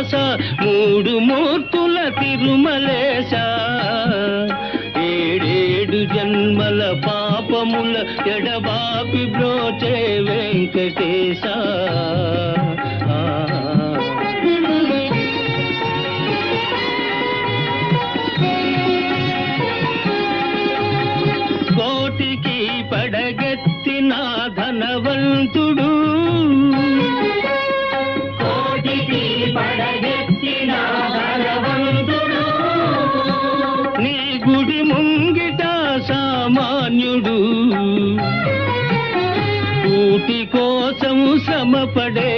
శ్రీనివాస మూడు మూర్తుల తిరుమలేశ ఏడేడు జన్మల పాపముల ఎడబాపి బ్రోచే వెంకటేశ కోటికి పడగెత్తిన ధనవంతుడు కోటికి పడగెత్తిన ధనవంతుడు నీ గుడి ముంగిట సామాన్యుడు కూటి కోసం శ్రమపడే